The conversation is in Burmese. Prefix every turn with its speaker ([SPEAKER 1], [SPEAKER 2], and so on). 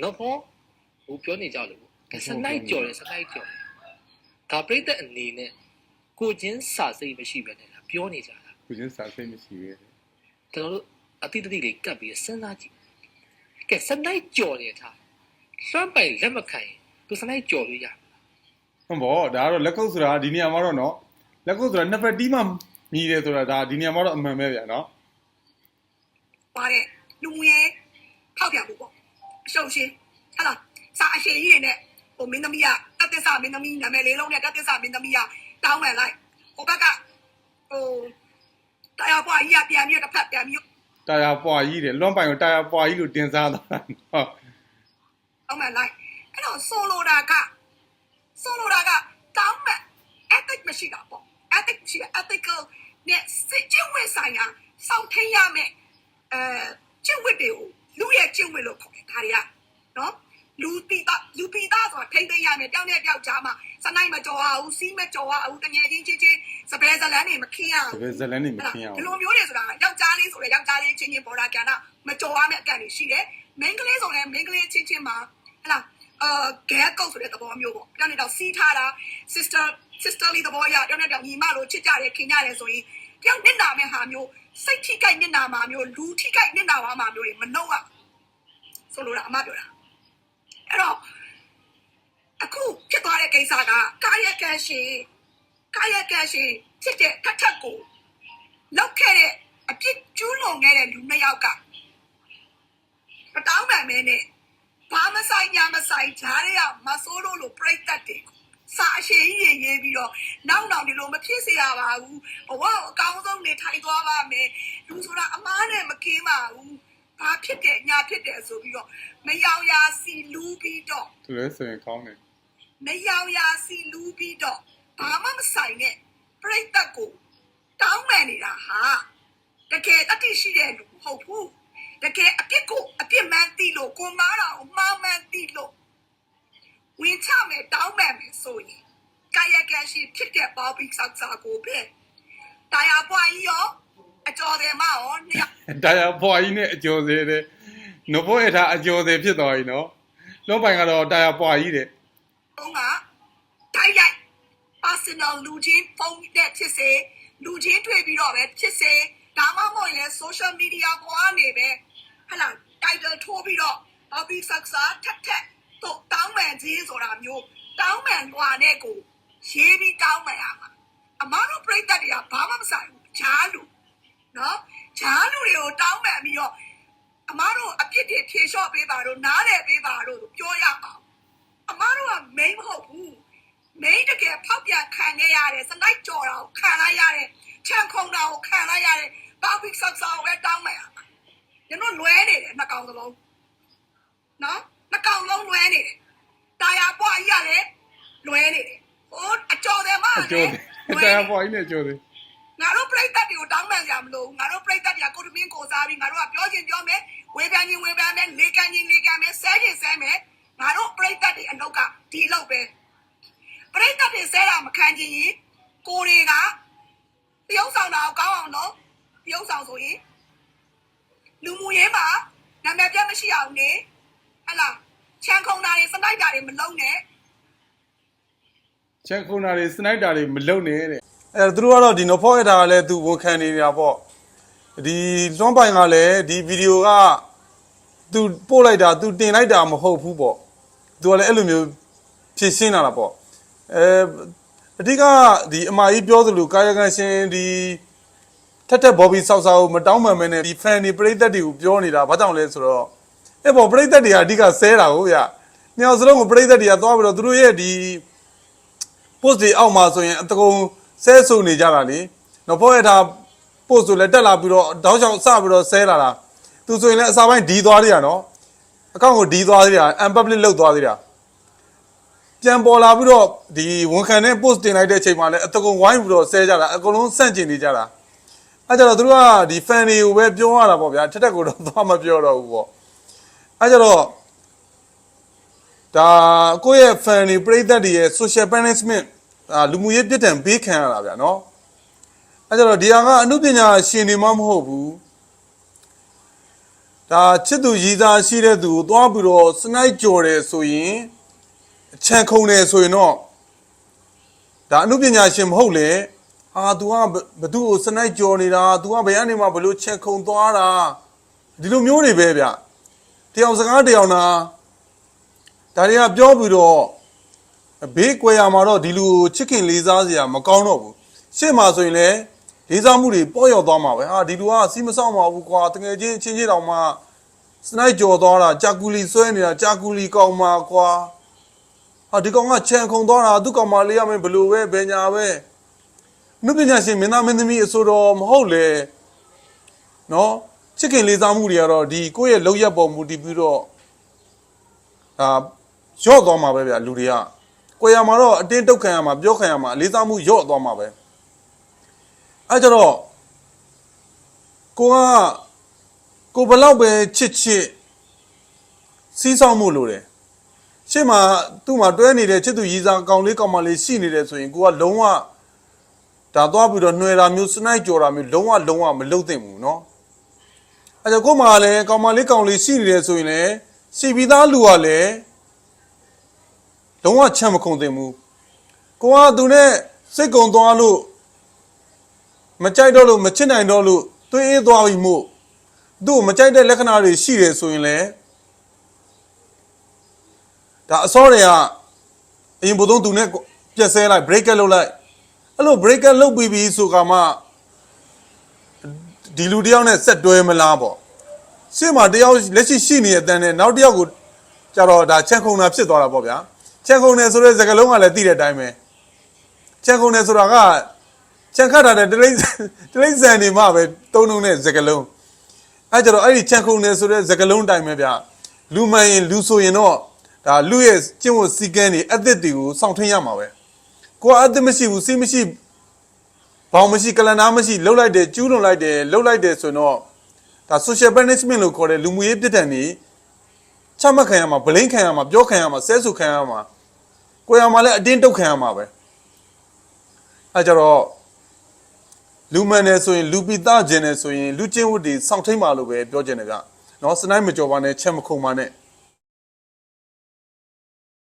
[SPEAKER 1] နော်ဖောဟိုပြောနေကြလို့စနိုက်ကြော်တယ်စနိုက်ကြော်ဒါပြိတ္တအနေနဲ့ကိုချင်းစာစိတ်မရှိပဲနဲ့ပြောနေကြတာ
[SPEAKER 2] ကိုချင်းစာစိတ်မရှိပဲ
[SPEAKER 1] ကျွန်တော်တို့အတိတ်လေးကပ်ပြီးစဉ်းစားကြည့်ကဲစနိုက်ကြော်နေထားစွမ်းပိုင်လက်မခံရင်သူစနိုက်ကြော်လို့ရ
[SPEAKER 2] ဟုတ်ပေါ့ဒါကတော့လက်ကုပ်ဆိုတာဒီနေရာမှာတော့နော်လက်ကုပ်ဆိုတာနှစ်ဖက်တီးမှမြည်တယ်ဆိုတာဒါဒီနေရာမှာတော့အမှန်ပဲဗျာနော်
[SPEAKER 3] ပါတယ်လူငွေထောက်ပြဖို့ပေါ့အရှုံးရှင်းဟလာစာအရှိကြီးတွေနဲ့ဟိုမင်းသမီးကတက်သစ္စာမင်းသမီးနာမည်လေးလုံးနဲ့တက်သစ္စာမင်းသမီးကတောင်းပန်လိုက်ဟိုဘက်ကဟိုတရားပွားကြီးကပြန်ပြီးတစ်ဖက်ပြန်ပြီး
[SPEAKER 2] တရားပွားကြီးတယ်လွန်ပိုင်ကိုတရားပွားကြီးလို့တင်စားသွားတာဟုတ်
[SPEAKER 3] တောင်းပန်လိုက်အဲ့တော့ဆိုလိုတာကတောင်းပန် ethic မရှိတာပေါ့ ethic ရှိတယ် ethical နဲ့စစ်ကျင့်ဝတ်ဆိုင်ရာစောင့်ထိန်ရမယ်ကျင့်ဝတ်တွေကိုလူရဲ့ကျင့်ဝတ်လို့ခေါ်တယ်ဒါတွေကနော်လူပီသားဆိုတာထိမ့်သိမ်းရမယ်တောင်းတဲ့ပြောက်ကြားမှာစနိုင်မကြော်အောင်စီးမကြော်အောင်တငယ်ချင်းချင်းစပယ်ဇလန်းတွေမခင်းရအောင်
[SPEAKER 2] စပယ်ဇလန်းတွေမခင်းရအောင်
[SPEAKER 3] ဒီလိုမျိုးတွေဆိုတာယောက်ျားလေးဆိုလဲယောက်ျားလေးချင်းချင်းပေါ်တာကဏ္ဍမကြော်ရမယ့်အကန့်တွေရှိတယ်မိန်းကလေးဆိုလဲမိန်းကလေးချင်းချင်းမှာဟလာဂဲကုတ်ဆိုတဲ့သဘောမျိုးပေါ့ပြောင်းနေတော့စီးထားတာ sister လေးသဘောရပြောင်းနေတော့ညီမလိုချစ်ကြတယ်ခင်ကြတယ်ဆိုရင်ပြောင်းနစ်နာမဲ့ဟာမျိုးစိတ်ထိကြိုက်နစ်နာမှာမျိုးလူထိကြိုက်နစ်နာမှာမျိုးတွေမနှုတ်ရဆိုလိုတာအမပြောတာအဲ့တော့အခုဖြစ်သွားတဲ့ကိစ္စကကာယကံရှင်ဖြစ်တဲ့ထက်ကိုလောက်ခဲ့တဲ့အပြစ်ကျူးလွန်ခဲ့တဲ့လူနှစ်ယောက်ကမတောင်းပန်မဲနဲ့ဘာမဆိုင်ညာမဆိုင်ဂျားတွေကမဆိုးလို့ပြိတ္တတွေစာအရှိကြီးရေးပြီးတော့နောက်ဒီလိုမဖြစ်စေရပါဘူးဘဝအကောင်းဆုံးနေထိုင်သွားပါမယ်လူဆိုတာအမားနဲ့မကင်းပါဘူးဘာဖြစ်တယ်ညာဖြစ်တယ်ဆိုပြီးတော့မယောင်ရာစီလူးပြီးတော့
[SPEAKER 2] သူလည်းဆိုရင်ကောင်းတယ်
[SPEAKER 3] မယောင်ရာစီလူးပြီးတော့ဘာမှမဆိုင်နဲ့ပြိတ္တကိုတောင်းပန်နေတာဟာတကယ်တတိရှိတဲ့လူမဟုတ်ဘူးတကယ်အပြစ်ကိုအပြစ်မှန်သိလို့ကိုမားတာကိုမှားမှန်သိလို့ဝင်ချမယ်တောင်းပန်မယ်ဆိုရင်ကာယကံရှိဖြစ်တဲ့ပေါပိဆောက်စာကိုပဲတရားပွားကြီးရောအကျော်တယ်မရော
[SPEAKER 2] တရားပွားကြီးနဲ့အကျော်တယ်တဲ့နဘောရထားအကျော်တယ်ဖြစ်သွားပြီနော်လုံးပိုင်ကတော့တရားပွားကြီးတဲ့
[SPEAKER 3] ဟုတ်ကတိုက်ရိုက် personal လူချင်းဖုန်းနဲ့ဖြစ်စေလူချင်းတွေ့ပြီးတော့ပဲဖြစ်စေဒါမှမဟုတ်ရင် social media ပေါ်ကနေပဲဟလာ title ထိုးပြီးတော့ public sector ထက်တော့တောင်းပန်ခြင်းဆိုတာမျိုးတောင်းပန်လွာနဲ့ကိုရေးပြီးတောင်းပန်ရမှာအမားတို့ပြိတ္တတွေကဘာမှမဆိုင်ဘူးဂျားလူနော်ဂျားလူတွေကိုတောင်းပန်ပြီးတော့အမားတို့အပြစ်တွေဖြေလျှော့ပေးပါတော့နားလည်ပေးပါတော့ပြောရအောင်အမားတို့က main မဟုတ်ဘူး main တကယ်ဖောက်ပြန်ခံခဲ့ရတယ်စနိုက်ကြော်တာကိုခံလိုက်ရတယ်ချန်ခုံတာကိုခံလိုက်ရတယ် public sector ကိုပဲတောင်းပန်ရမှာကျွန်တော်လွဲနေတယ်နှစ်ကောင်စလုံးနော်နှစ်ကောင်လုံးလွဲနေတယ်တရားပွားကြီးကလည်းလွဲနေတယ်ဟိုအကျော်တယ်မ
[SPEAKER 2] တရားပွားကြီးနဲ့ကျော်တယ်
[SPEAKER 3] ငါတို့ပြိတ္တတွေကိုတောင်းပန်ကြမလို့ငါတို့ပြိတ္တတွေကကိုတမင်းကိုစားပြီးငါတို့ကပြောချင်းပြောမယ်ဝေဖန်ချင်းဝေဖန်မယ်လေကန်ချင်းလေကန်မယ်ဆဲချင်းဆဲမယ်ငါတို့ပြိတ္တတွေအလုပ်ကဒီအလုပ်ပဲပြိတ္တတွေဆဲတာမခံချင်ရင်ကိုတွေကတရုပ်ဆောင်တာကောင်းအောင်နော်တရုပ်ဆောင်ဆိုရင်လူမှုရေးမှာနာမည်ပြတ်မရှိအောင်နေဟလာချန်ခုံတာတွေစနိုက်တာတွေမလုံးနဲ့
[SPEAKER 2] ချန်ခုံတာတွေစနိုက်တာတွေမလုံးနဲ့တဲ့အဲ့သူတို့ကတော့ဒီနော်ဖော့ရတာကလည်းသူဝန်ခံနေတာပေါ့ဒီလွန်ပိုင်ကလည်းဒီဗီဒီယိုကသူပို့လိုက်တာသူတင်လိုက်တာမဟုတ်ဘူးပေါ့သူကလည်းအဲ့လိုမျိုးဖြည့်ရှင်းလာတာပေါ့အဓိကဒီအမကြီးပြောသလိုကာယကံရှင်ဒီထက်ဘော်ဘီဆောက်ဆောက်မတောင်းပန်မနဲ့ဒီ fan တွေပရိသတ်တွေကိုပြောနေတာဘာကြောင့်လဲဆိုတော့အဲ့ပေါ်ပရိသတ်တွေကအဓိကဆဲတာဟုတ်ဗျ။ညောင်စလုံးကိုပရိသတ်တွေကသွားပြီးတော့သူတို့ရဲ့ဒီ post တွေအောက်မှာဆိုရင်အတကုံဆဲဆုံနေကြတာလေ။နော်ပေါ်ရတာ post ဆိုလည်းတက်လာပြီးတော့တောက်ချောင်စပြီးတော့ဆဲလာတာ။သူဆိုရင်လည်းအစာပိုင်းဒီသွားသေးတာနော်။အကောင့်ကိုဒီသွားသေးတာ unpublic လုပ်သွားသေးတာ။ပြန်ပေါ်လာပြီးတော့ဒီဝန်ခံတဲ့ post တင်လိုက်တဲ့အချိန်မှာလည်းအတကုံဝိုင်းပြီးတော့ဆဲကြတာအကုန်လုံးစန့်ကျင်နေကြတာ။အဲကြတော့သူတို့ကဒီ fan တွေကိုပဲပြောရတာပေါ့ဗျာ။ထက်ကိုတော့သွားမပြောတော့ဘူးပေါ့။အဲကြတော့ဒါကိုယ့်ရဲ့ fan တွေပရိသတ်တွေရဲ့ social punishment လူမှုရေးပြစ်ဒဏ်ပေးခံရတာဗျာနော်အဲကြတော့ဒီဟာကအမှုပညာရှင်တွေမှမဟုတ်ဘူး ဒါချစ်သူရည်သားရှိတဲ့သူသွားပြီးတော့စနိုက်ကြော်တယ်ဆိုရင်အချန်ခုံတယ်ဆိုရင်တော့ဒါအမှုပညာရှင်မဟုတ်လေဟာ तू ကဘသူ့ကိုစနိုက်ကြော်နေတာ तू ကဘယ်ကနေမှဘလို့ချန်ခုံသွားတာဒီလိုမျိုးတွေပဲဗျတယောက်စကားတယောက်နာဒါတွေကပြောပြီးတော့ဘေးကွယ်ရမှာတော့ဒီလူချစ်ခင်လေးစားစရာမကောင်းတော့ဘူးရှေ့မှာဆိုရင်လည်းလေးစားမှုတွေပေါ့ရောက်သွားမှာပဲဟာဒီလူကစီးမဆောင်ပါဘူးကွာတကယ်ချင်းချင်းချင်းတောင်မှစနိုက်ကြော်သွားတာကြာကူလီဆွဲနေတာကြာကူလီကောင်းမှာကွာဟာဒီကောင်ကချန်ခုံသွားတာသူ့ကောင်မလေးရမယ်ဘလို့ပဲဘယ်ညာပဲနုပညာရှင်မင်းသားမင်းသမီးအဆိုတော်မဟုတ်လေနော်ချစ်ခင်လေးစားမှုတွေကတော့ဒီကိုယ့်ရဲ့လောက်ရက်ပေါ်မူတည်ပြီးတော့ဒါရော့သွားမှာပဲဗျလူတွေကကိုယ်ရမှာတော့အတင်းတုတ်ခံရမှာပြောခံရမှာလေးစားမှုရော့သွားမှာပဲအဲကြတော့ကိုဘလောက်ပဲချစ်စီးဆောင်မှုလို့တယ်ရှေ့မှာသူ့မှာတွဲနေတဲ့ချစ်သူရည်စားကောင်လေးကောင်မလေးရှိနေတယ်ဆိုရင်ကိုကလုံးဝဒါသွားပြီးတော့နှွယ်တာမျိုးစနိုက်ကြော်တာမျိုးလုံးဝမလုပ်သင့်ဘူးเนาะအဲကြောင့်ကိုမှလည်းကောင်မလေးကောင်လေးရှိနေတယ်ဆိုရင်လည်းစီပြီးသားလူကလည်းလုံးဝချမ်းမခုံသင့်ဘူးကိုကသူနဲ့စိတ်ကုံသွားလို့မကြိုက်တော့လို့မချစ်နိုင်တော့လို့သွေးအေးသွားပြီမို့သူ့ကိုမကြိုက်တဲ့လက္ခဏာတွေရှိတယ်ဆိုရင်လည်းဒါအစောတွေကအရင်ဘုံသူနဲ့ပြက်ဆဲလိုက် break လုပ်လိုက်အဲ့လို break လုပ်ပြီးပြီဆိုကမှဒီလူတယောက်နဲ့ဆက်တွဲမလားပေါ့ရှေ့မှာတယောက်လက်ရှိနေတဲ့အတန်းနဲ့နောက်တယောက်ကိုကြတော့ဒါချက်ခုံတာဖြစ်သွားတာပေါ့ဗျာချက်ခုံတယ်ဆိုတဲ့စကားလုံးကလည်းသိတဲ့အတိုင်းပဲချက်ခုံတယ်ဆိုတာကချက်ခတ်တာတဲ့တလိမ့်ဆန်နေမှပဲတုံးတဲ့စကားလုံးအဲကြတော့အဲ့ဒီချက်ခုံတယ်ဆိုတဲ့စကားလုံးတိုင်းပဲဗျာလူမှန်ရင်လူဆိုရင်တော့ဒါလူရဲ့ကျင့်ဝတ်စည်းကမ်းတွေအသစ်တွေကိုစောင့်ထင်းရမှာပဲကိုကအသစ်မရှိဘူးစီးမရှိဘောင်မရှိကလန်နာမရှိလှုပ်လိုက်တယ်ကျူးလွန်လိုက်တယ်လှုပ်လိုက်တယ်ဆိုတော့ဒါ social punishment လို့ခေါ်တဲ့လူမှုရေးပြစ်ဒဏ်တွေချမှတ်ခံရမှာဗလိမ့်ခံရမှာပြောခံရမှာဆဲဆူခံရမှာကိုရမှာလည်းအတင်းတုတ်ခံရမှာပဲအဲကြတော့လူမှန်တယ်ဆိုရင်လူပိသားခြင်းတယ်ဆိုရင်လူချင်းဝတ်တွေစောင့်ထိန်ပါလို့ပဲပြောချင်တယ်ဗျနော်စနိုက်မကြော်ပါနဲ့ချက်မခုံပါနဲ့